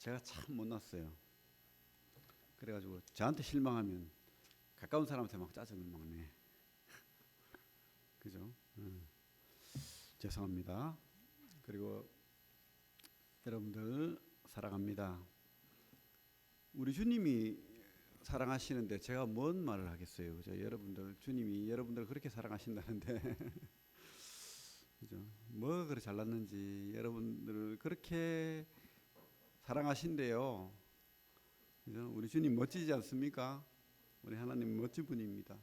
제가 참 못났어요. 그래가지고 저한테 실망하면 가까운 사람한테 막 짜증을 막 내. 그죠? 죄송합니다. 그리고 여러분들 사랑합니다. 우리 주님이 사랑하시는데 제가 뭔 말을 하겠어요. 그죠? 여러분들 주님이 여러분들 그렇게 사랑하신다는데 그죠? 뭐가 그렇게 잘났는지 여러분들을 그렇게 사랑하신대요. 그죠? 우리 주님 멋지지 않습니까? 우리 하나님 멋진 분입니다.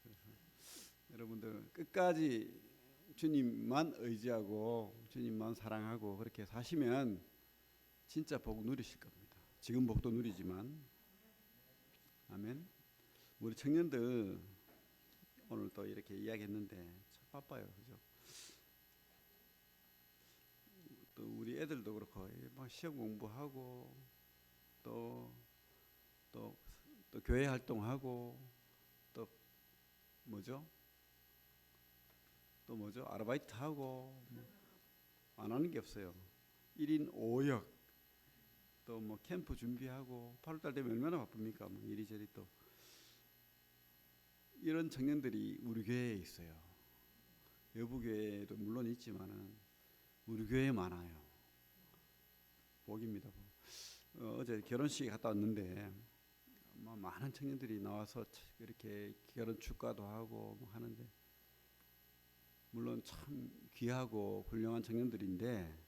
그래서 여러분들 끝까지 주님만 의지하고 주님만 사랑하고 그렇게 사시면 진짜 복 누리실 겁니다. 지금 복도 누리지만 아멘. 우리 청년들 오늘 또 이렇게 이야기했는데 참 바빠요, 그죠? 또 우리 애들도 그렇고 막 시험 공부하고 또 또 또 교회 활동하고 또 뭐죠? 또 뭐죠? 아르바이트 하고 안 하는 게 없어요. 1인 5역 또 뭐 캠프 준비하고 8월달 되면 얼마나 바쁩니까? 뭐 이리저리 또 이런 청년들이 우리 교회에 있어요. 여부 교회도 물론 있지만은 우리 교회에 많아요. 복입니다. 어제 결혼식에 갔다 왔는데 많은 청년들이 나와서 이렇게 결혼 축가도 하고 뭐 하는데 물론 참 귀하고 훌륭한 청년들인데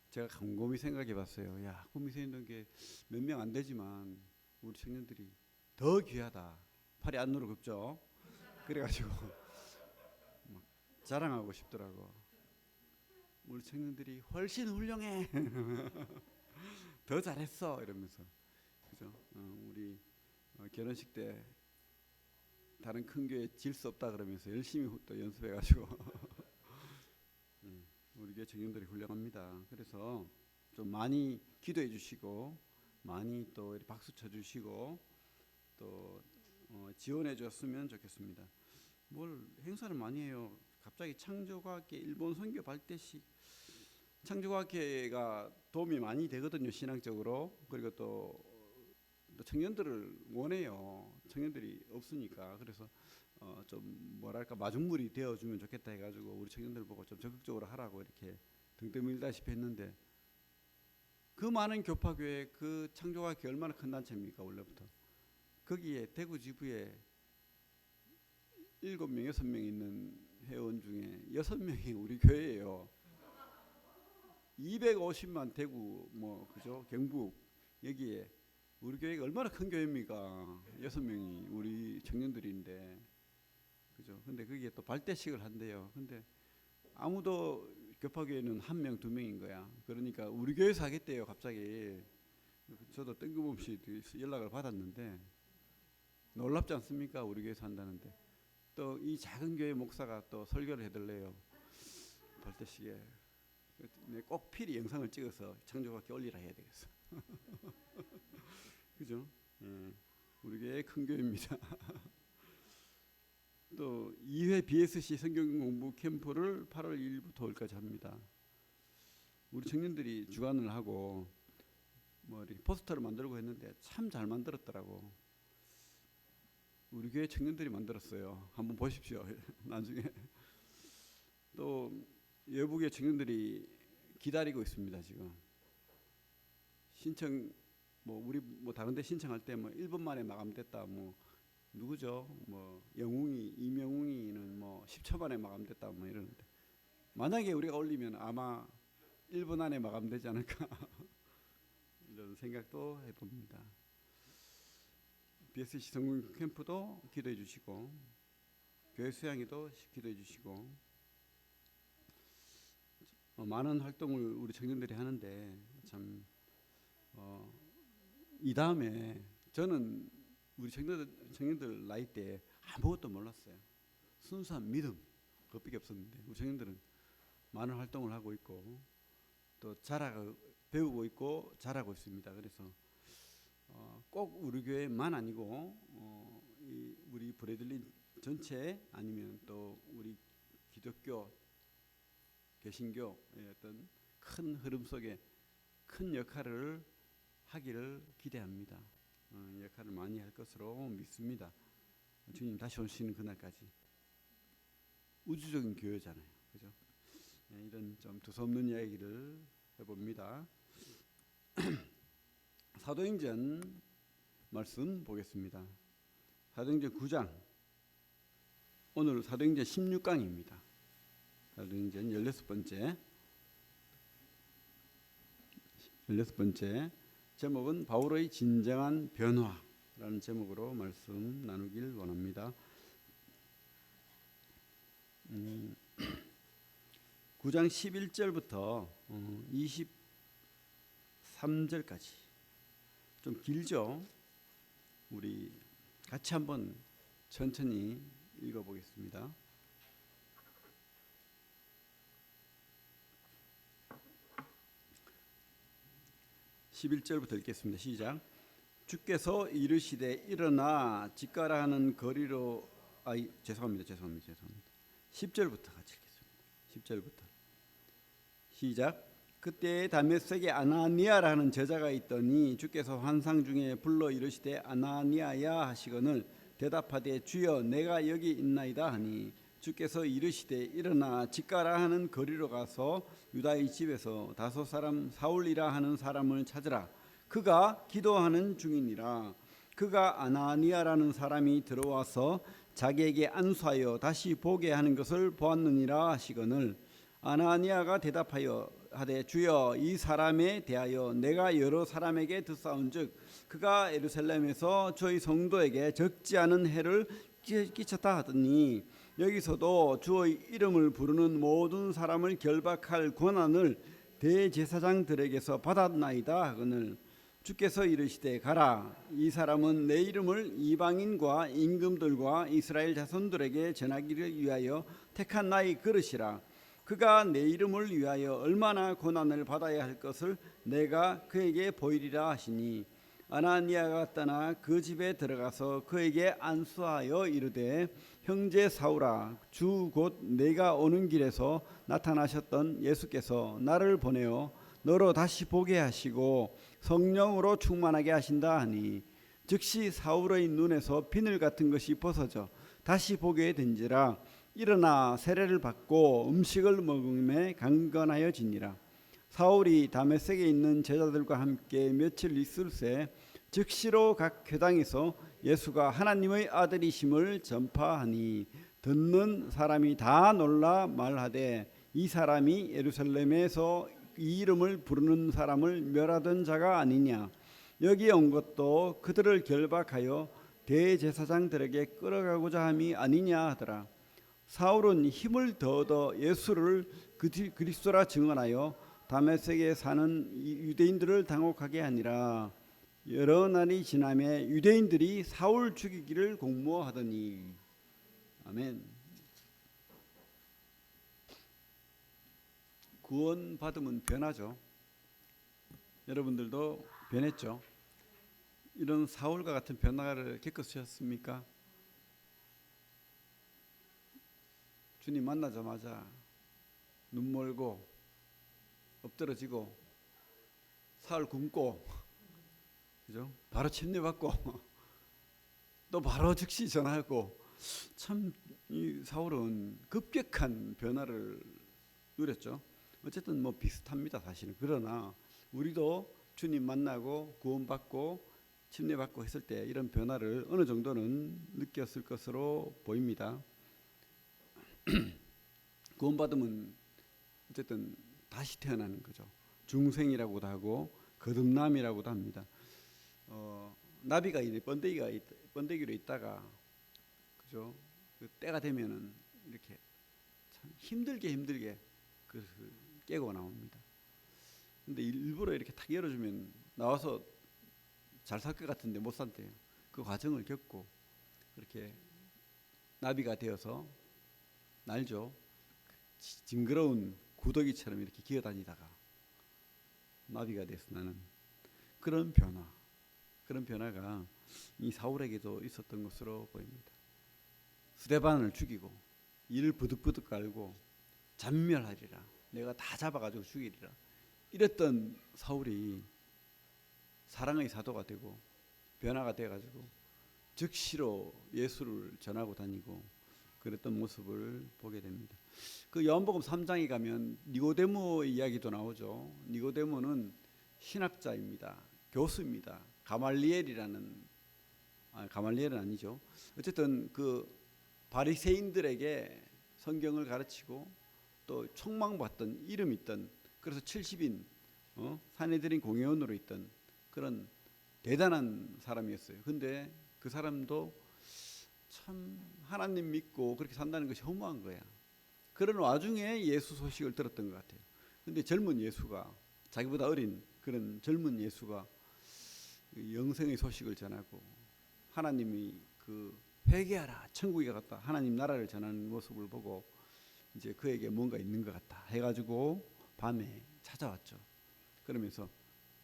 제가 곰곰이 생각해봤어요. 야, 곰곰이 있는 게 몇 명 안 되지만 우리 청년들이 더 귀하다. 팔이 안 누르 굽죠. 그래가지고 막 자랑하고 싶더라고. 우리 청년들이 훨씬 훌륭해. 더 잘했어 이러면서 그죠? 우리 결혼식 때 다른 큰 교회 질 수 없다 그러면서 열심히 또 연습해가지고 우리 교회 청년들이 훌륭합니다. 그래서 좀 많이 기도해 주시고 많이 또 박수 쳐 주시고 또 지원해 줬으면 좋겠습니다. 뭘 행사를 많이 해요. 갑자기 창조과학계 일본 선교 발대식 창조과학회가 도움이 많이 되거든요. 신앙적으로. 그리고 또 청년들을 원해요. 청년들이 없으니까. 그래서 좀 뭐랄까 마중물이 되어주면 좋겠다 해가지고 우리 청년들 보고 좀 적극적으로 하라고 이렇게 등등 밀다시피 했는데 그 많은 교파교회 그 창조과학회 얼마나 큰 단체입니까 원래부터. 거기에 대구 지부에 7명 6명 있는 회원 중에 6명이 우리 교회예요. 250만 대구 뭐 그죠 경북 여기에 우리 교회가 얼마나 큰 교회입니까? 6명이 우리 청년들인데 그죠? 근데 거기에 또 발대식을 한대요. 근데 아무도 교파교회는 1명 2명인 거야. 그러니까 우리 교회에서 하겠대요 갑자기. 저도 뜬금없이 연락을 받았는데 놀랍지 않습니까? 우리 교회에서 한다는데 또 이 작은 교회 목사가 또 설교를 해달래요 발대식에. 꼭 필히 영상을 찍어서 창조학교 올리라 해야 되겠어. 그죠? 우리 교회 큰 교회입니다. 또 2회 BSC 성경 공부 캠프를 8월 1일부터 5일까지 합니다. 우리 청년들이 주관을 하고 뭐 이렇게 포스터를 만들고 했는데 참 잘 만들었더라고. 우리 교회 청년들이 만들었어요. 한번 보십시오. 나중에 또 여부교회 청년들이 기다리고 있습니다. 지금 신청 뭐 우리 뭐 다른데 신청할 때 뭐 1분 만에 마감됐다 뭐 누구죠? 뭐 영웅이 이명웅이는 뭐 10초 만에 마감됐다 뭐 이러는데 만약에 우리가 올리면 아마 1분 안에 마감되지 않을까 이런 생각도 해봅니다. BSC 성공 캠프도 기도해 주시고 교회 수양회도 기도해 주시고 많은 활동을 우리 청년들이 하는데 참 이 다음에 저는 우리 청년들 나이 때 아무것도 몰랐어요. 순수한 믿음 그것밖에 없었는데 우리 청년들은 많은 활동을 하고 있고 또 배우고 있고 잘하고 있습니다. 그래서 꼭 우리 교회만 아니고 우리 브레들린 전체 아니면 또 우리 기독교 개신교의 어떤 큰 흐름 속에 큰 역할을 하기를 기대합니다. 역할을 많이 할 것으로 믿습니다. 주님 다시 오시는 그날까지. 우주적인 교회잖아요, 그죠? 이런 좀 두서없는 이야기를 해봅니다. 사도행전 말씀 보겠습니다. 사도행전 9장. 오늘 사도행전 16강입니다. 사도행전 16번째 제목은 바울의 진정한 변화라는 제목으로 말씀 나누길 원합니다. 9장 11절부터 23절까지 좀 길죠? 우리 같이 한번 천천히 읽어보겠습니다. 11절부터 읽겠습니다. 시작. 주께서 이르시되 일어나 집가라 하는 거리로 죄송합니다. 10절부터 같이 읽겠습니다. 10절부터 시작. 그때 다메섹에 아나니아라는 제자가 있더니 주께서 환상 중에 불러 이르시되 아나니아야 하시거늘 대답하되 주여 내가 여기 있나이다 하니 주께서 이르시되 일어나 집가라 하는 거리로 가서 유다의 집에서 다섯 사람 사울이라 하는 사람을 찾으라. 그가 기도하는 중이니라. 그가 아나니아라는 사람이 들어와서 자기에게 안수하여 다시 보게 하는 것을 보았느니라 하시거늘 아나니아가 대답하여 하되 주여 이 사람에 대하여 내가 여러 사람에게 듣사온즉 그가 예루살렘에서 저희 성도에게 적지 않은 해를 끼쳤다 하더니 여기서도 주의 이름을 부르는 모든 사람을 결박할 권한을 대제사장들에게서 받았나이다 하거늘 주께서 이르시되 가라. 이 사람은 내 이름을 이방인과 임금들과 이스라엘 자손들에게 전하기를 위하여 택한 나의 그릇이라. 그가 내 이름을 위하여 얼마나 고난을 받아야 할 것을 내가 그에게 보이리라 하시니 아나니아가 떠나 그 집에 들어가서 그에게 안수하여 이르되 형제 사울아 주 곧 내가 오는 길에서 나타나셨던 예수께서 나를 보내어 너로 다시 보게 하시고 성령으로 충만하게 하신다 하니 즉시 사울의 눈에서 비늘 같은 것이 벗어져 다시 보게 된지라. 일어나 세례를 받고 음식을 먹음에 강건하여지니라. 사울이 다메섹에 있는 제자들과 함께 며칠 있을새 즉시로 각 회당에서 예수가 하나님의 아들이심을 전파하니 듣는 사람이 다 놀라 말하되 이 사람이 예루살렘에서 이 이름을 부르는 사람을 멸하던 자가 아니냐. 여기 온 것도 그들을 결박하여 대제사장들에게 끌어가고자 함이 아니냐 하더라. 사울은 힘을 더얻어 예수를 그리스도라 증언하여 다메섹에 사는 유대인들을 당혹하게 하니라. 여러 날이 지나매 유대인들이 사울 죽이기를 공모하더니 아멘. 구원 받으면 변하죠. 여러분들도 변했죠. 이런 사울과 같은 변화를 겪으셨습니까? 주님 만나자마자 눈 멀고 엎드러지고 살 굶고 그죠? 바로 침례받고 또 바로 즉시 전하고 참 이 사울은 급격한 변화를 누렸죠. 어쨌든 뭐 비슷합니다 사실은. 그러나 우리도 주님 만나고 구원받고 침례받고 했을 때 이런 변화를 어느 정도는 느꼈을 것으로 보입니다. 구원받으면 어쨌든 다시 태어나는 거죠. 중생이라고도 하고 거듭남이라고도 합니다. 나비가 번데기로 있다가 그죠? 그 때가 되면은 이렇게 참 힘들게 그 깨고 나옵니다. 근데 일부러 이렇게 탁 열어주면 나와서 잘 살 것 같은데 못 산대요. 그 과정을 겪고 그렇게 나비가 되어서 날죠. 징그러운 구더기처럼 이렇게 기어다니다가 나비가 돼서 나는 그런 변화가 이 사울에게도 있었던 것으로 보입니다. 스데반을 죽이고 이를 부득부득 깔고 잔멸하리라. 내가 다 잡아가지고 죽이리라. 이랬던 사울이 사랑의 사도가 되고 변화가 돼가지고 즉시로 예수를 전하고 다니고 그랬던 모습을 보게 됩니다. 그 요한복음 3장에 가면 니고데모의 이야기도 나오죠. 니고데모는 신학자입니다. 교수입니다. 가말리엘은 아니죠. 어쨌든 그 바리새인들에게 성경을 가르치고 또 총망받던 이름이 있던, 그래서 70인 산헤드린 공회원으로 있던 그런 대단한 사람이었어요. 근데 그 사람도 참 하나님 믿고 그렇게 산다는 것이 허무한 거야. 그런 와중에 예수 소식을 들었던 것 같아요. 근데 젊은 예수가, 자기보다 어린 그런 젊은 예수가 영생의 소식을 전하고 하나님이 그 회개하라 천국에 갔다 하나님 나라를 전하는 모습을 보고 이제 그에게 뭔가 있는 것 같다 해가지고 밤에 찾아왔죠. 그러면서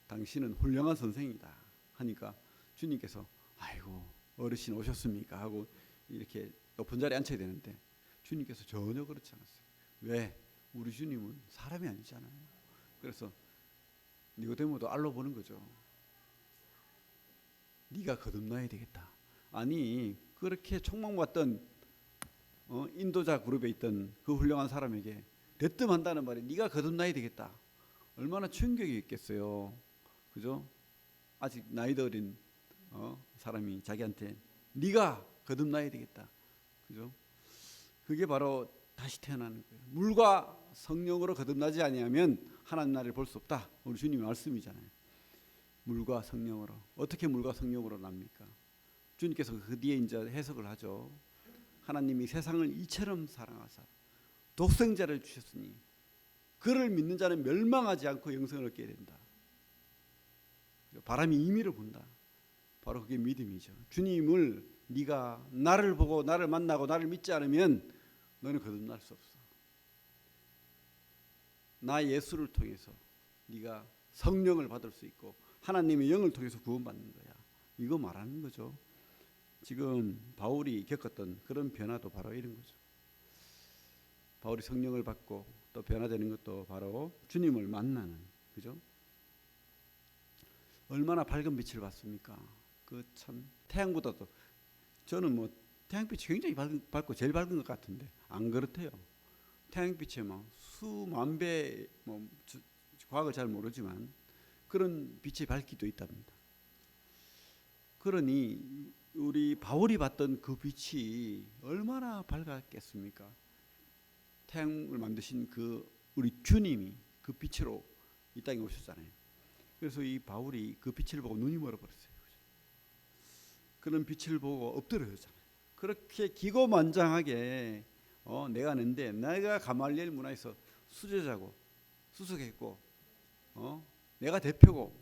당신은 훌륭한 선생이다 하니까 주님께서 아이고 어르신 오셨습니까 하고 이렇게 높은 자리에 앉혀야 되는데 주님께서 전혀 그렇지 않았어요. 왜? 우리 주님은 사람이 아니잖아요. 그래서 니고데모도 알로 보는 거죠. 네가 거듭나야 되겠다. 아니 그렇게 총망받던 인도자 그룹에 있던 그 훌륭한 사람에게 대뜸한다는 말이 네가 거듭나야 되겠다. 얼마나 충격이 있겠어요. 그죠? 아직 나이도 어린 사람이 자기한테 네가 거듭나야 되겠다. 그죠? 그게 바로 다시 태어나는 거예요. 물과 성령으로 거듭나지 아니하면 하나님 나라를 볼 수 없다. 우리 주님의 말씀이잖아요. 물과 성령으로. 어떻게 물과 성령으로 납니까? 주님께서 그 뒤에 이제 해석을 하죠. 하나님이 세상을 이처럼 사랑하사 독생자를 주셨으니 그를 믿는 자는 멸망하지 않고 영생을 얻게 된다. 바람이 임의를 본다. 바로 그게 믿음이죠. 주님을 네가 나를 보고 나를 만나고 나를 믿지 않으면 너는 거듭날 수 없어. 나 예수를 통해서 네가 성령을 받을 수 있고 하나님의 영을 통해서 구원받는 거야. 이거 말하는 거죠. 지금 바울이 겪었던 그런 변화도 바로 이런 거죠. 바울이 성령을 받고 또 변화되는 것도 바로 주님을 만나는, 그죠? 얼마나 밝은 빛을 받습니까? 그 참 태양보다도 저는 뭐 태양빛이 굉장히 밝고 제일 밝은 것 같은데 안 그렇대요. 태양빛에 막 수만 배, 뭐 과학을 잘 모르지만 그런 빛의 밝기도 있답니다. 그러니 우리 바울이 봤던 그 빛이 얼마나 밝았겠습니까? 태양을 만드신 그 우리 주님이 그 빛으로 이 땅에 오셨잖아요. 그래서 이 바울이 그 빛을 보고 눈이 멀어버렸어요. 그런 빛을 보고 엎드려졌잖아요. 그렇게 기고만장하게 내가 는데 내가 가말리엘 문화에서 수제자고 수석했고 내가 대표고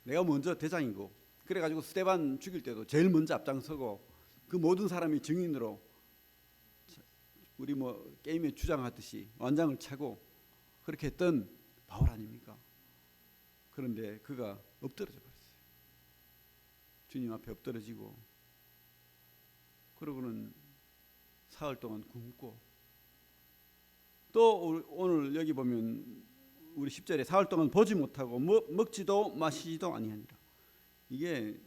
내가 먼저 대장이고 그래가지고 스데반 죽일 때도 제일 먼저 앞장서고 그 모든 사람이 증인으로 우리 뭐 게임에 주장하듯이 완장을 차고 그렇게 했던 바울 아닙니까? 그런데 그가 엎드러져 버렸어요. 주님 앞에 엎드러지고 그러고는 사흘 동안 굶고 또 오늘 여기 보면 우리 10절에 사흘 동안 보지 못하고 먹지도 마시지도 아니하니라. 이게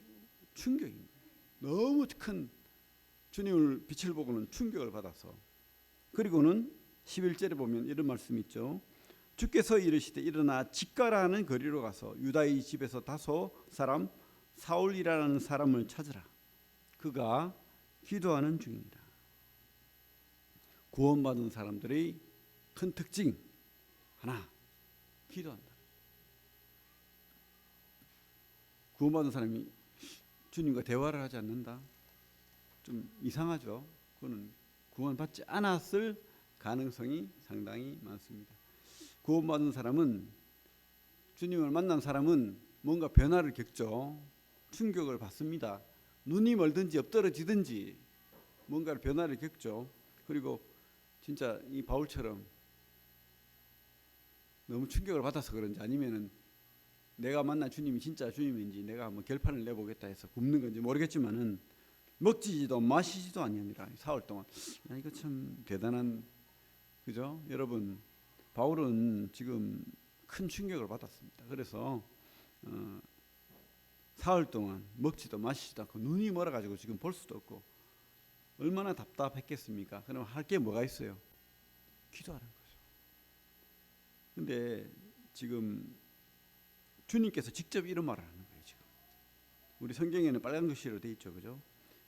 충격입니다. 너무 큰 주님을 빛을 보고는 충격을 받아서 그리고는 11절에 보면 이런 말씀이 있죠. 주께서 이르시되 일어나 직가라 하는 거리로 가서 유다의 집에서 다소 사람 사울이라는 사람을 찾으라. 그가 기도하는 중이니라. 구원받은 사람들의 큰 특징 하나, 기도한다. 구원받은 사람이 주님과 대화를 하지 않는다. 좀 이상하죠. 그거는 구원받지 않았을 가능성이 상당히 많습니다. 구원받은 사람은 주님을 만난 사람은 뭔가 변화를 겪죠. 충격을 받습니다. 눈이 멀든지 엎드러지든지 뭔가 변화를 겪죠. 그리고 진짜 이 바울처럼 너무 충격을 받아서 그런지 아니면은 내가 만난 주님이 진짜 주님인지 내가 한번 결판을 내보겠다 해서 굶는 건지 모르겠지만은 먹지도 마시지도 아니하니라. 사흘 동안. 야, 이거 참 대단한, 그죠? 여러분 바울은 지금 큰 충격을 받았습니다. 그래서 사흘 동안 먹지도 마시지도 않고 눈이 멀어가지고 지금 볼 수도 없고 얼마나 답답했겠습니까? 그럼 할 게 뭐가 있어요? 기도하는 거죠. 근데 지금 주님께서 직접 이런 말을 하는 거예요. 지금 우리 성경에는 빨간 글씨로 돼 있죠, 그죠?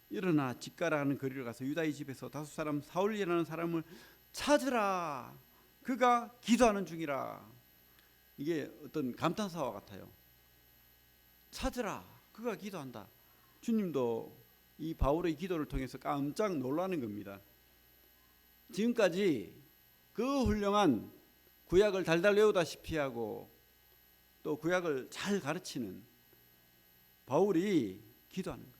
일어나 집가라 하는 거리를 가서 유다의 집에서 다섯 사람 사울이라는 사람을 찾으라. 그가 기도하는 중이라. 이게 어떤 감탄사와 같아요. 찾으라. 그가 기도한다. 주님도 이 바울의 기도를 통해서 깜짝 놀라는 겁니다. 지금까지 그 훌륭한 구약을 달달 외우다시피 하고 또 구약을 잘 가르치는 바울이 기도하는 거예요.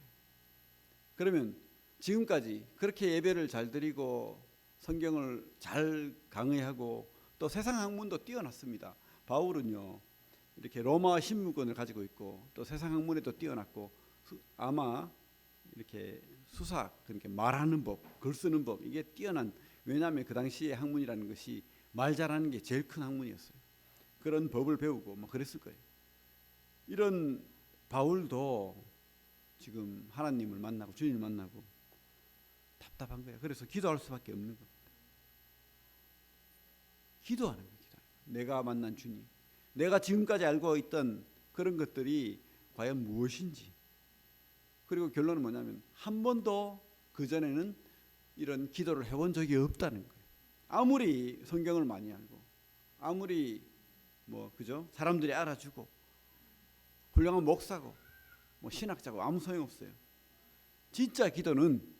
그러면 지금까지 그렇게 예배를 잘 드리고 성경을 잘 강의하고 또 세상 학문도 뛰어났습니다. 바울은요 이렇게 로마 신문권을 가지고 있고 또 세상 학문에도 뛰어났고 아마 이렇게 수사 그러니까 말하는 법, 글 쓰는 법 이게 뛰어난 왜냐하면 그 당시에 학문이라는 것이 말 잘하는 게 제일 큰 학문이었어요. 그런 법을 배우고 뭐 그랬을 거예요. 이런 바울도 지금 하나님을 만나고 주님을 만나고 답답한 거예요. 그래서 기도할 수밖에 없는 겁니다. 기도하는 거예요. 내가 만난 주님, 내가 지금까지 알고 있던 그런 것들이 과연 무엇인지. 그리고 결론은 뭐냐면 한 번도 그전에는 이런 기도를 해본 적이 없다는 거예요. 아무리 성경을 많이 알고 아무리 뭐 그죠? 사람들이 알아주고 훌륭한 목사고 뭐 신학자고 아무 소용없어요. 진짜 기도는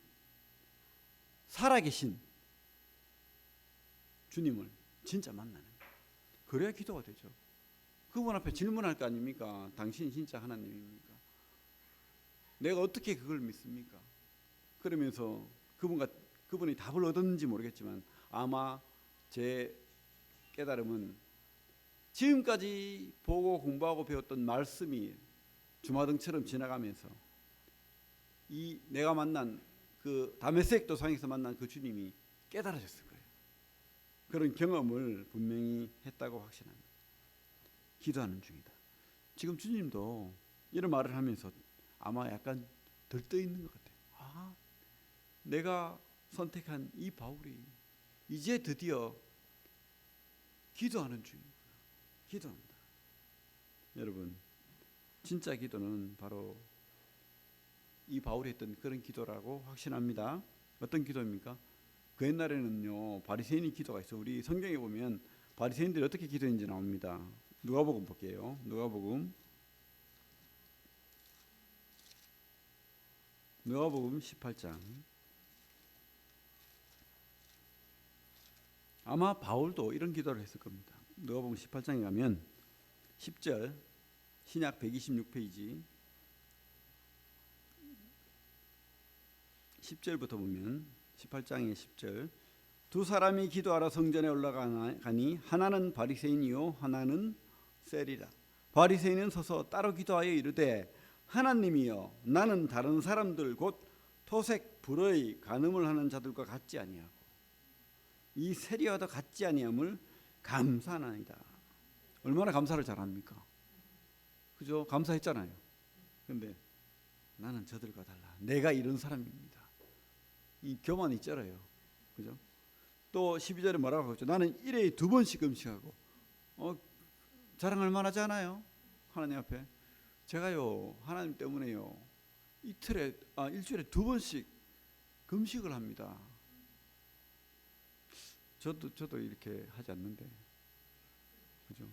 살아계신 주님을 진짜 만나는 거예요. 그래야 기도가 되죠. 그분 앞에 질문할 거 아닙니까? 당신이 진짜 하나님입니까? 내가 어떻게 그걸 믿습니까? 그러면서 그분이 답을 얻었는지 모르겠지만 아마 제 깨달음은 지금까지 보고 공부하고 배웠던 말씀이 주마등처럼 지나가면서 이 내가 만난 그 다메섹 도상에서 만난 그 주님이 깨달아졌을 거예요. 그런 경험을 분명히 했다고 확신합니다. 기도하는 중이다. 지금 주님도 이런 말을 하면서 아마 약간 들떠 있는 것 같아요. 아, 내가 선택한 이 바울이 이제 드디어 기도하는 중이구나. 기도한다. 여러분, 진짜 기도는 바로 이 바울이 했던 그런 기도라고 확신합니다. 어떤 기도입니까? 그 옛날에는요 바리새인의 기도가 있어. 우리 성경에 보면 바리새인들이 어떻게 기도했는지 나옵니다. 누가복음 볼게요. 누가복음 18장. 아마 바울도 이런 기도를 했을 겁니다. 누가복음 18장에 가면 10절 신약 126페이지 10절부터 보면 18장의 10절 두 사람이 기도하러 성전에 올라가니 하나는 바리새인이요 하나는 세리라. 바리새인은 서서 따로 기도하여 이르되 하나님이여 나는 다른 사람들 곧 토색 불의 간음을 하는 자들과 같지 아니하고 이 세리와도 같지 아니함을 감사하나이다. 얼마나 감사를 잘합니까? 그죠? 감사했잖아요. 근데 나는 저들과 달라. 내가 이런 사람입니다. 이 교만이 쩔어요. 그죠? 또 12절에 뭐라고 하죠? 나는 일회에 2번씩 금식하고 자랑할 만하지 않아요? 하나님 앞에 제가요 하나님 때문에요 일주일에 2번씩 금식을 합니다. 저도 이렇게 하지 않는데 그죠?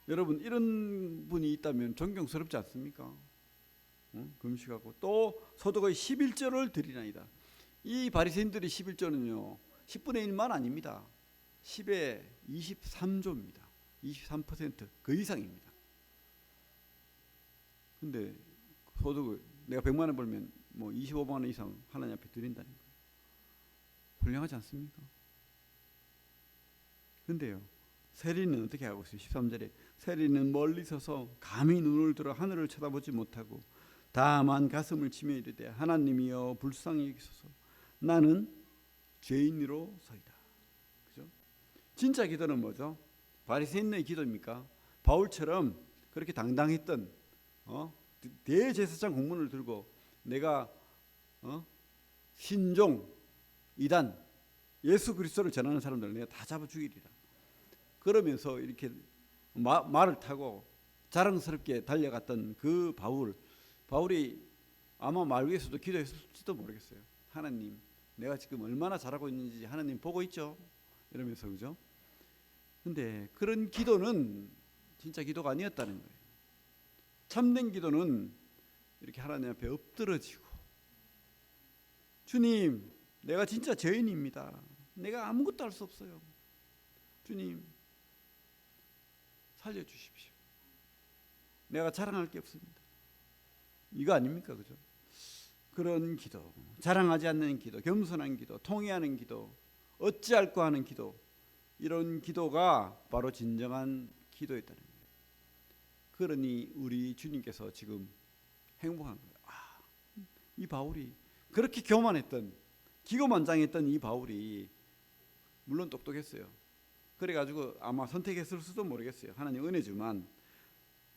여러분 이런 분이 있다면 존경스럽지 않습니까? 금식하고 또 소득의 11조를 드리나이다. 이 바리새인들이 11조는요 10분의 1만 아닙니다. 10의 23조입니다. 23% 그 이상입니다. 근데 소득을 내가 100만 원 벌면 뭐 25만 원 이상 하나님 앞에 드린다는 거예요. 훌륭하지 않습니까? 근데요 세리는 어떻게 하고 있어요? 13절에 세리는 멀리 서서 감히 눈을 들어 하늘을 쳐다보지 못하고 다만 가슴을 치며 이르되 하나님이여 불쌍히 여기소서 나는 죄인으로 서이다. 그죠? 진짜 기도는 뭐죠? 바리새인의 기도입니까? 바울처럼 그렇게 당당했던 대제사장 공문을 들고 내가 신종 이단 예수 그리스도를 전하는 사람들을 내가 다 잡아 죽이리라. 그러면서 이렇게 말을 타고 자랑스럽게 달려갔던 그 바울이 아마 말 위에서도 기도했을지도 모르겠어요. 하나님, 내가 지금 얼마나 잘하고 있는지 하나님 보고 있죠? 이러면서, 그죠? 근데 그런 기도는 진짜 기도가 아니었다는 거예요. 참된 기도는 이렇게 하나님 앞에 엎드러지고, 주님, 내가 진짜 죄인입니다. 내가 아무것도 할 수 없어요. 주님, 살려주십시오. 내가 자랑할 게 없습니다. 이거 아닙니까? 그죠? 그런 기도, 자랑하지 않는 기도, 겸손한 기도, 통회하는 기도, 어찌할꼬 하는 기도, 이런 기도가 바로 진정한 기도였다는 거예요. 그러니 우리 주님께서 지금 행복한 거예요. 이 바울이 그렇게 교만했던, 기고만장했던 이 바울이 물론 똑똑했어요. 그래가지고 아마 선택했을 수도 모르겠어요. 하나님 은혜지만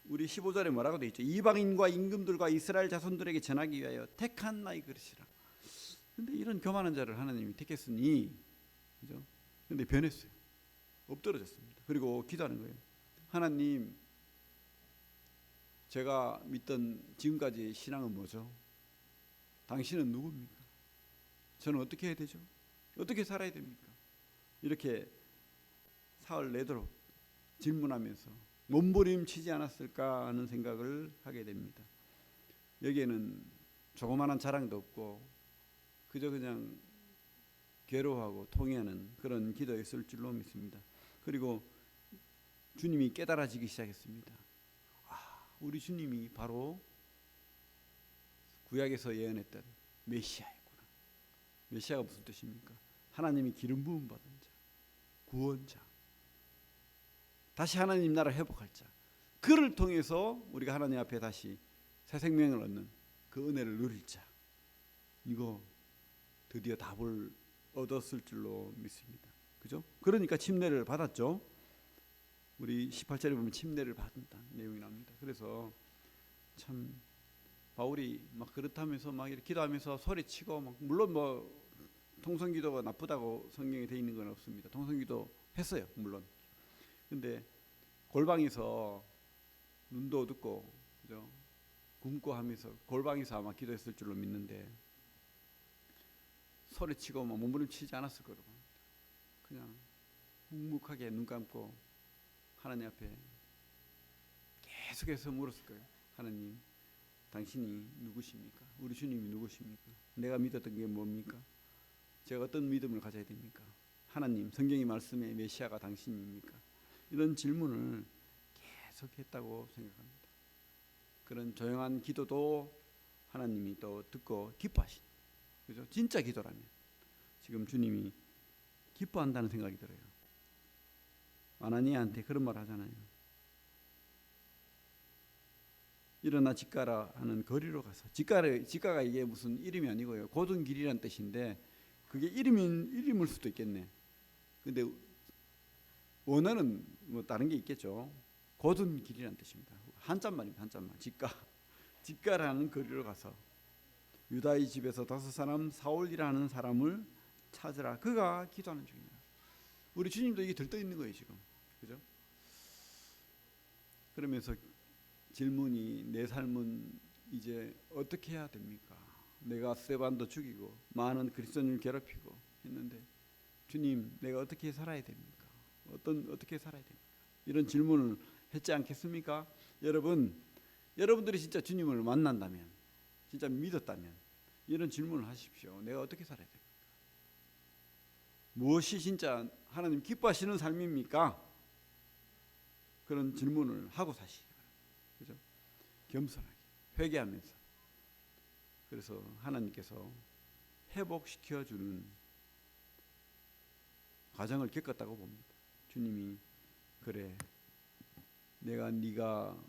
우리 15절에 뭐라고 돼 있죠? 이방인과 임금들과 이스라엘 자손들에게 전하기 위하여 택한 나의 그릇이라. 근데 이런 교만한 자를 하나님이 택했으니, 그죠? 근데 변했어요. 엎드러졌습니다. 그리고 기도하는 거예요. 하나님, 제가 믿던 지금까지 신앙은 뭐죠? 당신은 누굽니까? 저는 어떻게 해야 되죠? 어떻게 살아야 됩니까? 이렇게 사흘 내도록 질문하면서 몸부림치지 않았을까 하는 생각을 하게 됩니다. 여기에는 조그마한 자랑도 없고 그저 그냥 괴로워하고 통회하는 그런 기도였을 줄로 믿습니다. 그리고 주님이 깨달아지기 시작했습니다. 우리 주님이 바로 구약에서 예언했던 메시아이구나. 메시아가 무슨 뜻입니까? 하나님이 기름 부음 받은 자, 구원자, 다시 하나님 나라 회복할 자. 그를 통해서 우리가 하나님 앞에 다시 새 생명을 얻는 그 은혜를 누릴 자. 이거 드디어 답을 얻었을 줄로 믿습니다. 그죠? 그러니까 침례를 받았죠. 우리 18절에 보면 침례를 받는다는 내용이 나옵니다. 그래서 참 바울이 막 그렇다면서 막 이렇게 기도하면서 소리치고 막, 물론 뭐 통성기도가 나쁘다고 성경에 돼 있는 건 없습니다. 통성기도 했어요, 물론. 근데 골방에서 눈도 어둡고, 그죠? 굶고 하면서 골방에서 아마 기도했을 줄로 믿는데 소리치고 막 몸부림치지 않았을 거라고 합니다. 그냥 묵묵하게 눈 감고 하나님 앞에 계속해서 물었을 거예요. 하나님, 당신이 누구십니까? 우리 주님이 누구십니까? 내가 믿었던 게 뭡니까? 제가 어떤 믿음을 가져야 됩니까? 하나님, 성경의 말씀에 메시아가 당신입니까? 이런 질문을 계속했다고 생각합니다. 그런 조용한 기도도 하나님이 또 듣고 기뻐하신, 그죠? 진짜 기도라면 지금 주님이 기뻐한다는 생각이 들어요. 아나니아한테 그런 말 하잖아요. 일어나 집 가라 하는 거리로 가서, 집가가 이게 무슨 이름이 아니고요, 고든 길이란 뜻인데 그게 이름일 수도 있겠네. 근데 원어는 뭐 다른 게 있겠죠. 고든 길이란 뜻입니다. 한자말입니다. 한자말. 집가라는 거리로 가서 유다의 집에서 다섯 사람 사울이라는 사람을 찾으라. 그가 기도하는 중입니다. 우리 주님도 이게 들떠 있는 거예요 지금, 그죠? 그러면서 질문이, 내 삶은 이제 어떻게 해야 됩니까? 내가 스데반도 죽이고 많은 그리스도인을 괴롭히고 했는데 주님, 내가 어떻게 살아야 됩니까? 어떻게 살아야 됩니까? 이런 질문을 했지 않겠습니까? 여러분들이 진짜 주님을 만난다면, 진짜 믿었다면 이런 질문을 하십시오. 내가 어떻게 살아야 됩니까? 무엇이 진짜 하나님 기뻐하시는 삶입니까? 그런 질문을 하고 사시기 바랍니다. 그죠? 겸손하게 회개하면서. 그래서 하나님께서 회복시켜주는 과정을 겪었다고 봅니다. 주님이, 그래, 내가 네가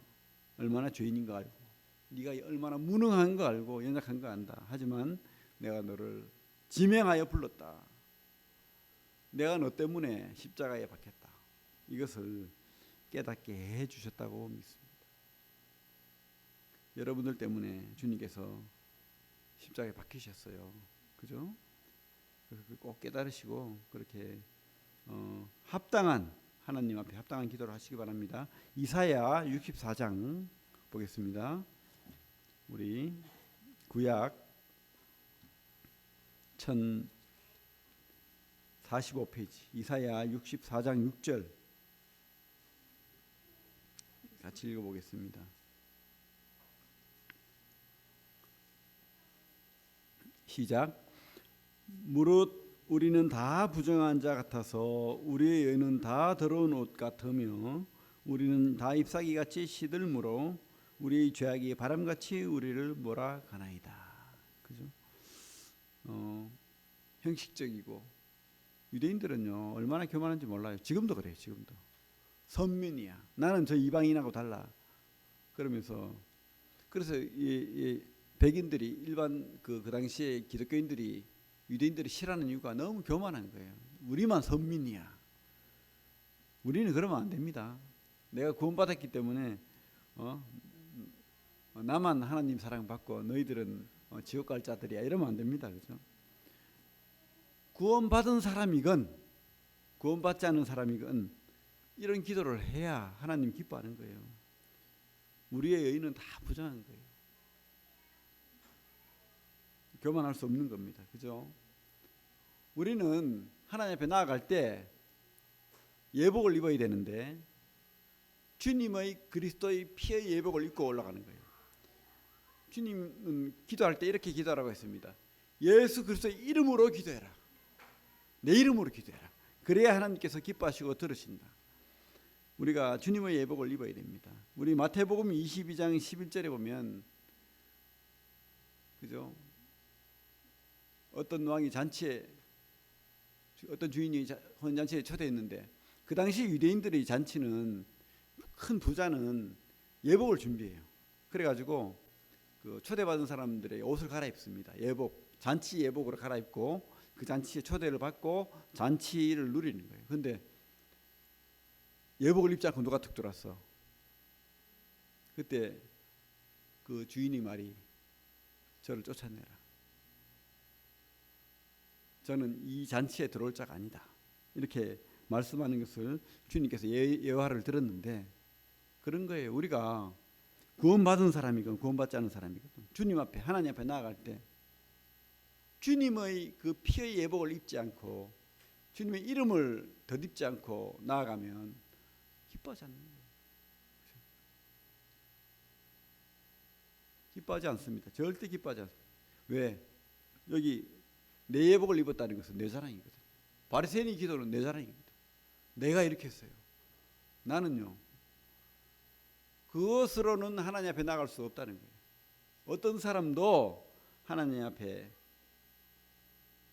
얼마나 죄인인 거 알고, 네가 얼마나 무능한 거 알고 연약한 거 안다. 하지만 내가 너를 지명하여 불렀다. 내가 너 때문에 십자가에 박혔다. 이것을 깨닫게 해 주셨다고 믿습니다. 여러분들 때문에 주님께서 십자가에 박히셨어요. 그죠? 그래서 꼭 깨달으시고 그렇게 합당한 하나님 앞에 합당한 기도를 하시기 바랍니다. 이사야 64장 보겠습니다. 우리 구약 1045페이지 이사야 64장 6절 같이 읽어보겠습니다. 시작. 무릇 우리는 다 부정한 자 같아서 우리의 의는 다 더러운 옷 같으며 우리는 다 잎사귀같이 시들므로 우리의 죄악이 바람같이 우리를 몰아가나이다. 그죠? 형식적이고 유대인들은요 얼마나 교만한지 몰라요. 지금도 그래요. 지금도 선민이야. 나는 저 이방인하고 달라. 그러면서 그래서 이 백인들이 일반 그 당시에 기독교인들이 유대인들이 싫어하는 이유가 너무 교만한 거예요. 우리만 선민이야. 우리는 그러면 안 됩니다. 내가 구원받았기 때문에 나만 하나님 사랑받고 너희들은 지옥 갈 자들이야. 이러면 안 됩니다. 그죠? 구원받은 사람이건 구원받지 않은 사람이건 이런 기도를 해야 하나님 기뻐하는 거예요. 우리의 의는 다 부정한 거예요. 교만할 수 없는 겁니다. 그죠? 우리는 하나님 앞에 나아갈 때 예복을 입어야 되는데 주님의 그리스도의 피의 예복을 입고 올라가는 거예요. 주님은 기도할 때 이렇게 기도하라고 했습니다. 예수 그리스도의 이름으로 기도해라. 내 이름으로 기도해라. 그래야 하나님께서 기뻐하시고 들으신다. 우리가 주님의 예복을 입어야 됩니다. 우리 마태복음 22장 11절에 보면 그죠? 어떤 왕이 잔치에 어떤 주인이 혼잔치에 초대했는데 그 당시 유대인들의 잔치는 큰 부자는 예복을 준비해요. 그래가지고 그 초대받은 사람들의 옷을 갈아입습니다. 예복, 잔치 예복으로 갈아입고 그 잔치에 초대를 받고 잔치를 누리는 거예요. 그런데 예복을 입지 않고 누가 툭 들어왔어. 그때 그 주인이 말이 저를 쫓아내라. 저는 이 잔치에 들어올 자가 아니다. 이렇게 말씀하는 것을 주님께서 예화를 들었는데 그런 거예요. 우리가 구원받은 사람이건 구원받지 않은 사람이건 주님 앞에 하나님 앞에 나아갈 때 주님의 그 피의 예복을 입지 않고 주님의 이름을 덧입지 않고 나아가면 기뻐하지 않는 거예요. 기뻐하지 않습니다. 절대 기뻐하지 않습니다. 왜? 여기 내 예복을 입었다는 것은 내 자랑이거든. 바리새인의 기도는 내 자랑이거든. 내가 이렇게 했어요. 나는요. 그것으로는 하나님 앞에 나갈 수 없다는 거예요. 어떤 사람도 하나님 앞에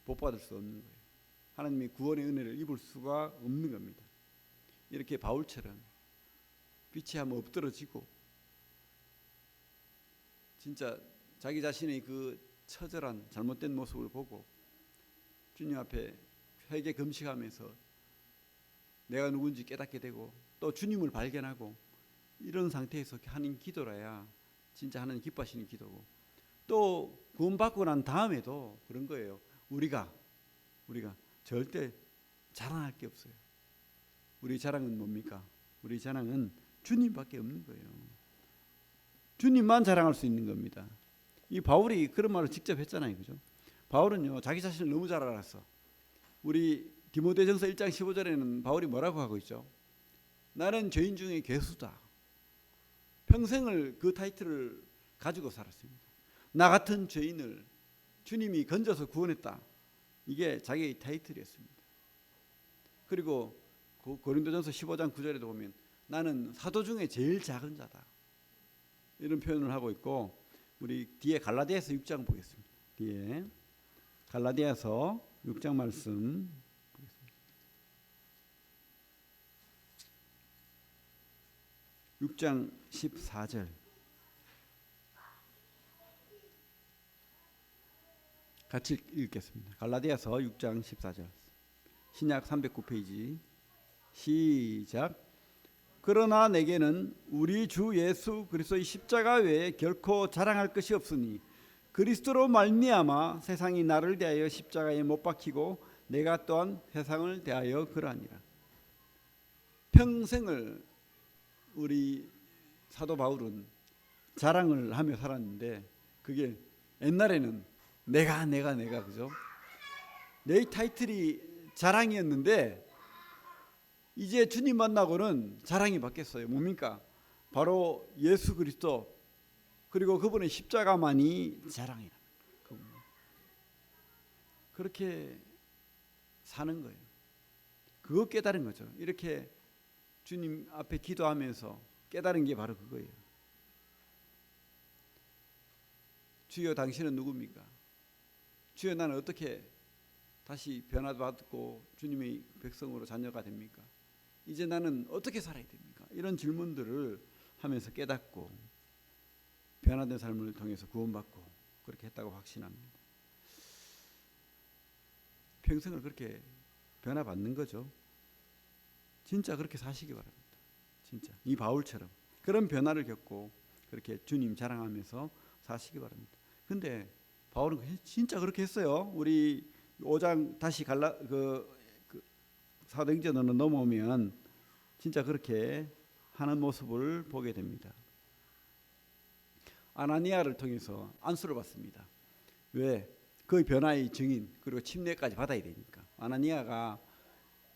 복받을 수 없는 거예요. 하나님의 구원의 은혜를 입을 수가 없는 겁니다. 이렇게 바울처럼 빛이 한번 엎드러지고 진짜 자기 자신의 그 처절한 잘못된 모습을 보고 주님 앞에 회개 금식하면서 내가 누군지 깨닫게 되고 또 주님을 발견하고 이런 상태에서 하는 기도라야 진짜 하나님 기뻐하시는 기도고 또 구원받고 난 다음에도 그런 거예요. 우리가 절대 자랑할 게 없어요. 우리 자랑은 뭡니까? 우리 자랑은 주님밖에 없는 거예요. 주님만 자랑할 수 있는 겁니다. 이 바울이 그런 말을 직접 했잖아요. 그죠? 바울은요. 자기 자신을 너무 잘 알았어. 우리 디모데전서 1장 15절에는 바울이 뭐라고 하고 있죠? 나는 죄인 중에 괴수다. 평생을 그 타이틀을 가지고 살았습니다. 나 같은 죄인을 주님이 건져서 구원했다. 이게 자기의 타이틀이었습니다. 그리고 고린도전서 15장 9절에도 보면 나는 사도 중에 제일 작은 자다. 이런 표현을 하고 있고 우리 뒤에 갈라디아서 6장 보겠습니다. 뒤에 갈라디아서 6장 말씀 보겠습니다. 6장 14절 같이 읽겠습니다. 갈라디아서 6장 14절 신약 309페이지 시작. 그러나 내게는 우리 주 예수 그리스도의 십자가 외에 결코 자랑할 것이 없으니 그리스도로 말미암아 세상이 나를 대하여 십자가에 못 박히고 내가 또한 세상을 대하여 그러하니라. 평생을 우리 사도 바울은 자랑을 하며 살았는데 그게 옛날에는 내가 그죠? 내 타이틀이 자랑이었는데 이제 주님 만나고는 자랑이 바뀌었어요. 뭡니까? 바로 예수 그리스도 그리고 그분의 십자가만이 자랑이라. 그렇게 사는 거예요. 그거 깨달은 거죠. 이렇게 주님 앞에 기도하면서 깨달은 게 바로 그거예요. 주여 당신은 누굽니까? 주여 나는 어떻게 다시 변화받고 주님의 백성으로 자녀가 됩니까? 이제 나는 어떻게 살아야 됩니까? 이런 질문들을 하면서 깨닫고 변화된 삶을 통해서 구원받고 그렇게 했다고 확신합니다. 평생을 그렇게 변화받는 거죠. 진짜 그렇게 사시기 바랍니다. 진짜 이 바울처럼 그런 변화를 겪고 그렇게 주님 자랑하면서 사시기 바랍니다. 근데 바울은 진짜 그렇게 했어요. 우리 5장 다시 사도행전으로 넘어오면 진짜 그렇게 하는 모습을 보게 됩니다. 아나니아를 통해서 안수를 받습니다. 왜? 그 변화의 증인 그리고 침례까지 받아야 되니까. 아나니아가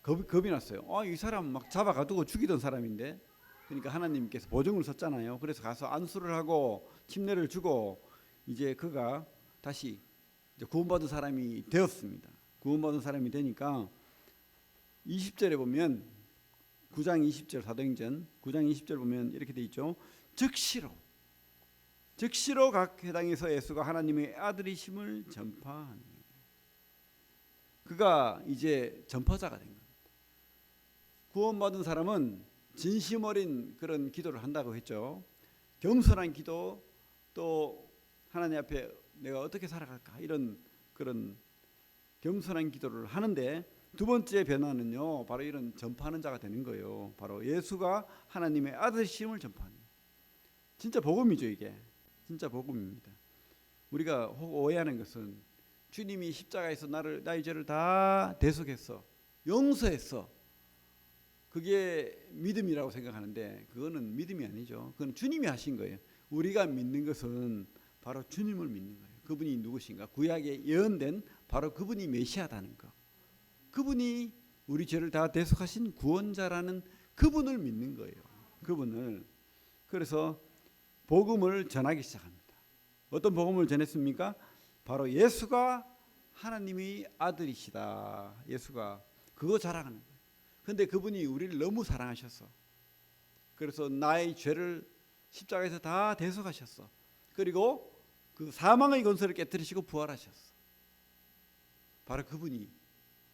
겁이 났어요. 이 사람 막 잡아가두고 죽이던 사람인데, 그러니까 하나님께서 보증을 섰잖아요. 그래서 가서 안수를 하고 침례를 주고 이제 그가 다시 이제 구원받은 사람이 되었습니다. 구원받은 사람이 되니까 20절에 보면 9장 20절 사도행전 9장 20절 보면 이렇게 돼 있죠. 즉시로 각 회당에서 예수가 하나님의 아들이심을 전파하니. 그가 이제 전파자가 된 겁니다. 구원받은 사람은 진심 어린 그런 기도를 한다고 했죠. 겸손한 기도, 또 하나님 앞에 내가 어떻게 살아갈까 이런 그런 겸손한 기도를 하는데, 두 번째 변화는요 바로 이런 전파하는 자가 되는 거예요. 바로 예수가 하나님의 아들이심을 전파하는. 진짜 복음이죠. 이게 진짜 복음입니다. 우리가 오해하는 것은 주님이 십자가에서 나의 죄를 다 대속했어, 용서했어, 그게 믿음이라고 생각하는데 그거는 믿음이 아니죠. 그건 주님이 하신 거예요. 우리가 믿는 것은 바로 주님을 믿는 거예요. 그분이 누구신가? 구약에 예언된 바로 그분이 메시아다는 거, 그분이 우리 죄를 다 대속하신 구원자라는 그분을 믿는 거예요. 그분을. 그래서 복음을 전하기 시작합니다. 어떤 복음을 전했습니까? 바로 예수가 하나님의 아들이시다. 예수가 그거 자랑하는 거예요. 그런데 그분이 우리를 너무 사랑하셨어. 그래서 나의 죄를 십자가에서 다 대속하셨어. 그리고 그 사망의 권세를 깨뜨리시고 부활하셨어. 바로 그분이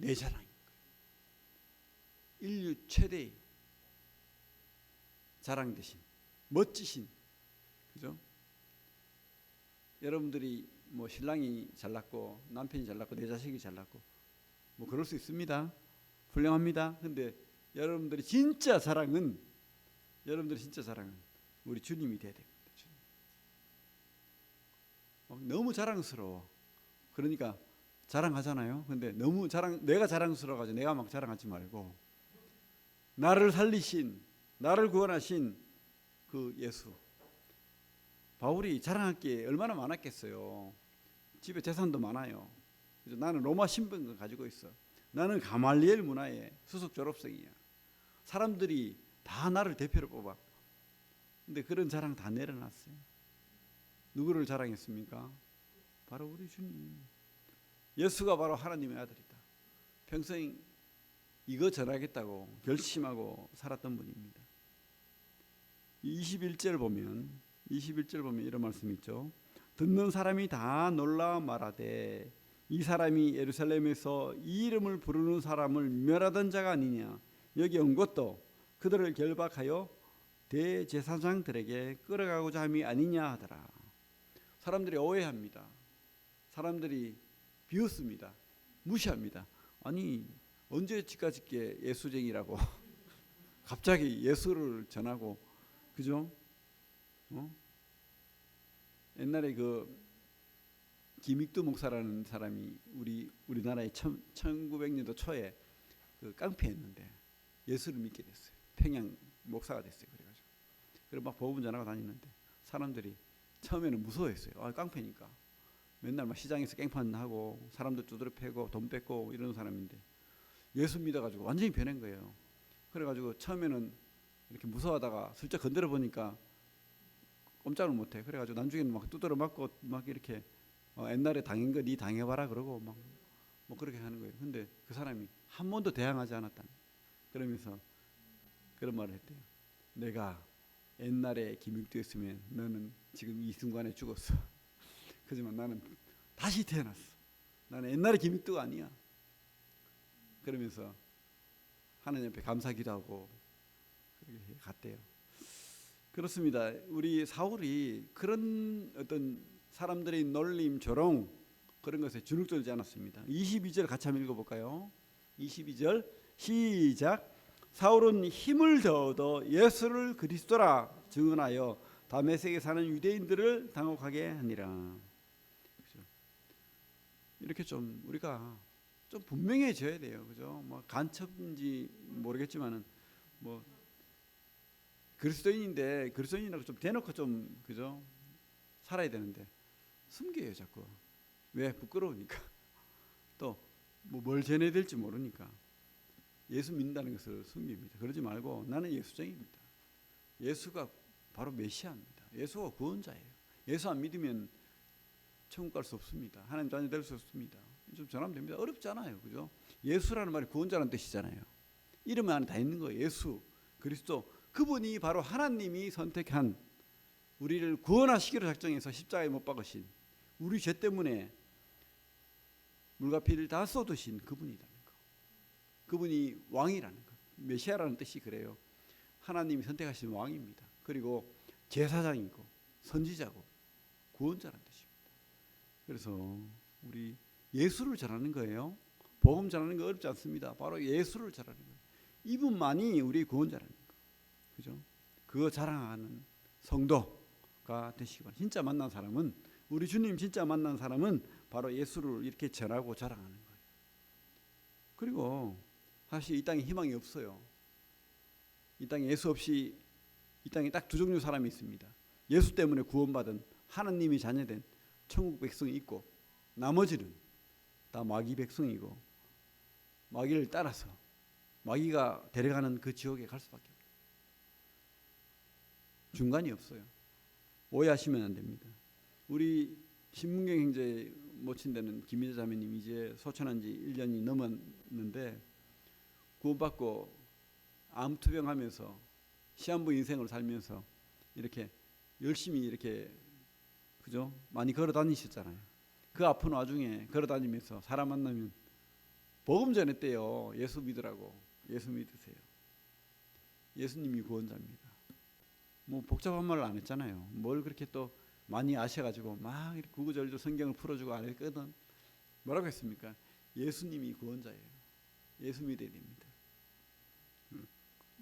내 자랑인 거예요. 인류 최대의 자랑 되신 멋지신, 그죠? 여러분들이 뭐 신랑이 잘났고 남편이 잘났고 내 자식이 잘났고 뭐 그럴 수 있습니다. 훌륭합니다. 근데 여러분들이 진짜 자랑은 우리 주님이 돼야 됩니다. 너무 자랑스러워. 그러니까 자랑하잖아요. 근데 너무 내가 자랑스러워가지고 내가 막 자랑하지 말고 나를 살리신, 나를 구원하신 그 예수. 바울이 자랑할 게 얼마나 많았겠어요. 집에 재산도 많아요. 그래서 나는 로마 신분을 가지고 있어. 나는 가말리엘 문화의 수석 졸업생이야. 사람들이 다 나를 대표로 뽑아. 근데 그런 자랑 다 내려놨어요. 누구를 자랑했습니까? 바로 우리 주님. 예수가 바로 하나님의 아들이다. 평생 이거 전하겠다고 결심하고 살았던 분입니다. 21절 보면 이런 말씀이 있죠. 듣는 사람이 다 놀라 말하되 이 사람이 예루살렘에서 이 이름을 부르는 사람을 멸하던 자가 아니냐. 여기 온 것도 그들을 결박하여 대제사장들에게 끌어가고자 함이 아니냐 하더라. 사람들이 오해합니다. 사람들이 비웃습니다. 무시합니다. 아니 언제 지까짓게 예수쟁이라고 갑자기 예수를 전하고, 그죠? 옛날에 그 김익두 목사라는 사람이 우리나라에 1900년도 초에 그 깡패였는데 예수를 믿게 됐어요. 평양 목사가 됐어요. 그래가지고 그리고 막 복음 전하고 다니는데 사람들이 처음에는 무서워했어요. 아, 깡패니까 맨날 막 시장에서 깽판하고 사람들 두드려 패고 돈 뺏고 이런 사람인데 예수 믿어가지고 완전히 변한 거예요. 그래가지고 처음에는 이렇게 무서워하다가 슬쩍 건드려 보니까 꼼짝을 못해. 그래가지고 나중에는 막 두드려 맞고 막 이렇게 옛날에 당한 거 네 당해봐라 그러고 막 뭐 그렇게 하는 거예요. 근데 그 사람이 한 번도 대항하지 않았다. 그러면서 그런 말을 했대요. 내가 옛날에 김육두였으면 너는 지금 이 순간에 죽었어. 그렇지만 나는 다시 태어났어. 나는 옛날에 김육두가 아니야. 그러면서 하나님 앞에 감사 기도하고 그렇게 갔대요. 그렇습니다. 우리 사울이 그런 어떤 사람들의 놀림, 조롱 그런 것에 주눅들지 않았습니다. 22절 같이 한번 읽어볼까요? 22절 시작. 사울은 힘을 더어 예수를 그리스도라 증언하여 다메섹에 사는 유대인들을 당혹하게 하니라. 그렇죠? 이렇게 좀 우리가 좀 분명해져야 돼요. 그죠? 뭐 간첩인지 모르겠지만은 뭐 그리스도인인데 그리스도인이라고 좀 대놓고 좀 그죠? 살아야 되는데 숨겨요 자꾸. 왜? 부끄러우니까. 또 뭐 뭘 전해야 될지 모르니까 예수 믿는다는 것을 숨깁니다. 그러지 말고 나는 예수쟁입니다. 예수가 바로 메시아입니다. 예수가 구원자예요. 예수 안 믿으면 천국 갈 수 없습니다. 하나님 자녀 될 수 없습니다. 좀 전하면 됩니다. 어렵지 않아요. 그죠? 예수라는 말이 구원자라는 뜻이잖아요. 이름 안에 다 있는 거예요. 예수 그리스도, 그분이 바로 하나님이 선택한 우리를 구원하시기로 작정해서 십자가에 못 박으신, 우리 죄 때문에 물과 피를 다 쏟으신 그분이라는 거. 그분이 왕이라는 거. 메시아라는 뜻이 그래요. 하나님이 선택하신 왕입니다. 그리고 제사장이고 선지자고 구원자라는 뜻입니다. 그래서 우리 예수를 전하는 거예요. 복음 전하는 거 어렵지 않습니다. 바로 예수를 전하는 거예요. 이분만이 우리 구원자라는 거. 그죠? 그거 자랑하는 성도가 되시기 바랍니다. 진짜 만난 사람은, 우리 주님 진짜 만난 사람은 바로 예수를 이렇게 전하고 자랑하는 거예요. 그리고 사실 이 땅에 희망이 없어요. 이 땅에 예수 없이, 이 땅에 딱 두 종류 사람이 있습니다. 예수 때문에 구원받은 하나님이 자녀된 천국 백성이 있고, 나머지는 다 마귀 백성이고 마귀를 따라서 마귀가 데려가는 그 지옥에 갈 수밖에 없어요. 중간이 없어요. 오해하시면 안 됩니다. 우리 신문경 형제 모친 데는 김희자 자매님 이제 소천한 지 1년이 넘었는데 구원받고 암투병하면서 시한부 인생을 살면서 이렇게 열심히 이렇게 그죠? 많이 걸어 다니셨잖아요. 그 아픈 와중에 걸어 다니면서 사람 만나면 복음 전했대요. 예수 믿으라고. 예수 믿으세요. 예수님이 구원자입니다. 뭐 복잡한 말을 안 했잖아요. 뭘 그렇게 또 많이 아셔가지고 막 구구절절 성경을 풀어주고 안 했거든. 뭐라고 했습니까? 예수님이 구원자예요. 예수 믿어야 됩니다.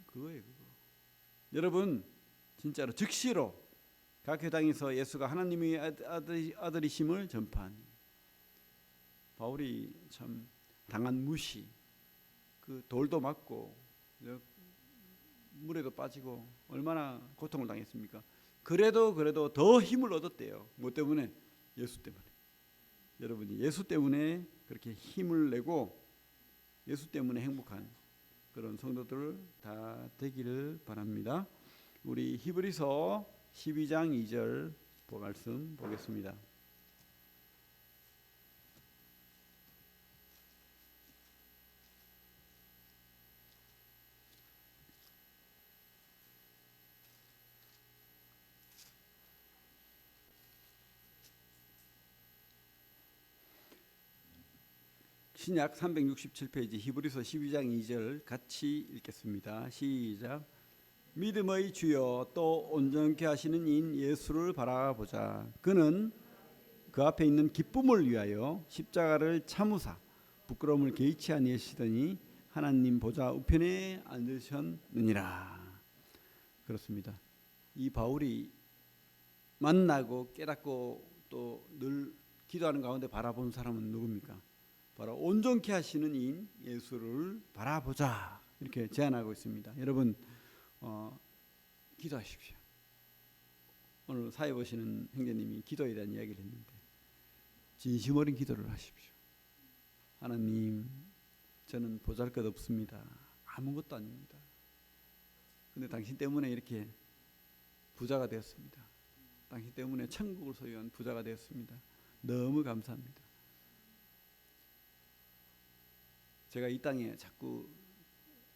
그거예요, 그거. 여러분 진짜로 즉시로 각 회당에서 예수가 하나님의 아들이심을 전파하니, 바울이 참 당한 무시, 그 돌도 맞고 물에도 빠지고 얼마나 고통을 당했습니까? 그래도 더 힘을 얻었대요. 뭐 때문에? 예수 때문에. 여러분이 예수 때문에 그렇게 힘을 내고 예수 때문에 행복한 그런 성도들 다 되기를 바랍니다. 우리 히브리서 12장 2절 말씀 보겠습니다. 신약 367페이지 히브리서 12장 2절 같이 읽겠습니다. 시작. 믿음의 주여 또 온전케 하시는 이인 예수를 바라보자. 그는 그 앞에 있는 기쁨을 위하여 십자가를 참으사 부끄러움을 개의치 아니하시더니 하나님 보좌 우편에 앉으셨느니라. 그렇습니다. 이 바울이 만나고 깨닫고 또 늘 기도하는 가운데 바라본 사람은 누굽니까? 바로 온전케 하시는 이인 예수를 바라보자, 이렇게 제안하고 있습니다. 여러분 기도하십시오. 오늘 사회 보시는 형제님이 기도에 대한 이야기를 했는데 진심 어린 기도를 하십시오. 하나님, 저는 보잘것없습니다. 아무것도 아닙니다. 근데 당신 때문에 이렇게 부자가 되었습니다. 당신 때문에 천국을 소유한 부자가 되었습니다. 너무 감사합니다. 제가 이 땅에 자꾸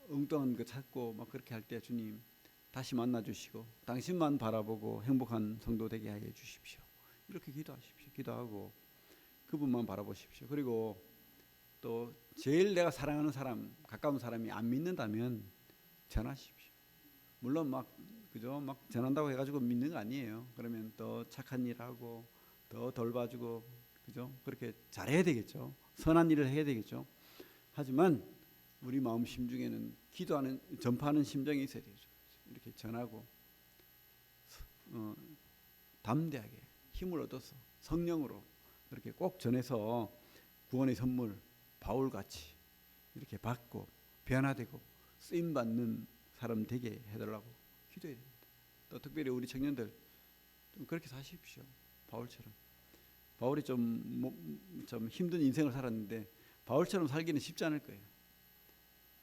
엉뚱한 거 찾고 막 그렇게 할 때 주님 다시 만나 주시고 당신만 바라보고 행복한 성도 되게 하여 주십시오. 이렇게 기도하십시오. 기도하고 그분만 바라보십시오. 그리고 또 제일 내가 사랑하는 사람, 가까운 사람이 안 믿는다면 전하십시오. 물론 막 전한다고 해가지고 믿는 거 아니에요. 그러면 더 착한 일하고 더 덜 봐주고, 그죠? 그렇게 잘해야 되겠죠. 선한 일을 해야 되겠죠. 하지만 우리 마음 심중에는 기도하는, 전파하는 심정이 있어야 되죠. 이렇게 전하고 담대하게 힘을 얻어서 성령으로 그렇게 꼭 전해서 구원의 선물 바울같이 이렇게 받고 변화되고 쓰임받는 사람 되게 해달라고 기도해야 됩니다. 또 특별히 우리 청년들 좀 그렇게 사십시오. 바울처럼. 바울이 좀 힘든 인생을 살았는데 바울처럼 살기는 쉽지 않을 거예요.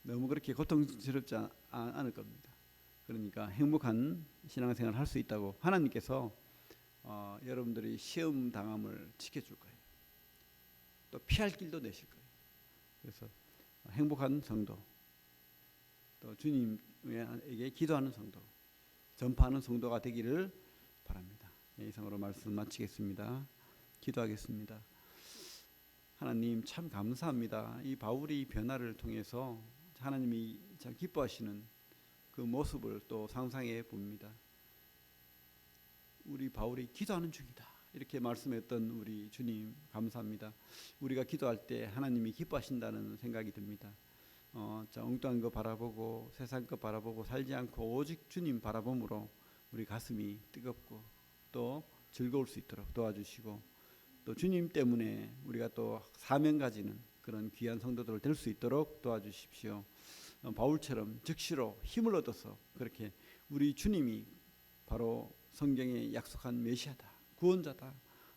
너무 그렇게 고통스럽지 않을 겁니다. 그러니까 행복한 신앙생활을 할 수 있다고 하나님께서 여러분들이 시험 당함을 지켜줄 거예요. 또 피할 길도 내실 거예요. 그래서 행복한 성도, 또 주님에게 기도하는 성도, 전파하는 성도가 되기를 바랍니다. 이상으로 말씀 마치겠습니다. 기도하겠습니다. 하나님 참 감사합니다. 이 바울이 변화를 통해서 하나님이 참 기뻐하시는 그 모습을 또 상상해 봅니다. 우리 바울이 기도하는 중이다, 이렇게 말씀했던 우리 주님 감사합니다. 우리가 기도할 때 하나님이 기뻐하신다는 생각이 듭니다. 엉뚱한 거 바라보고 세상 거 바라보고 살지 않고 오직 주님 바라봄으로 우리 가슴이 뜨겁고 또 즐거울 수 있도록 도와주시고, 또 주님 때문에 우리가 또 사명 가지는 그런 귀한 성도들 될 수 있도록 도와주십시오. 바울처럼 즉시로 힘을 얻어서 그렇게 우리 주님이 바로 성경에 약속한 메시아다, 구원자다,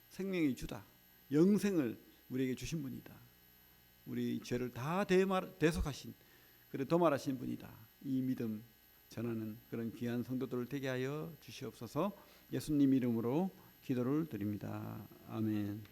생명의 주다, 영생을 우리에게 주신 분이다, 우리 죄를 다 대속하신, 그래 도말하신 분이다, 이 믿음 전하는 그런 귀한 성도들을 되게 하여 주시옵소서. 예수님 이름으로 기도를 드립니다. 아멘.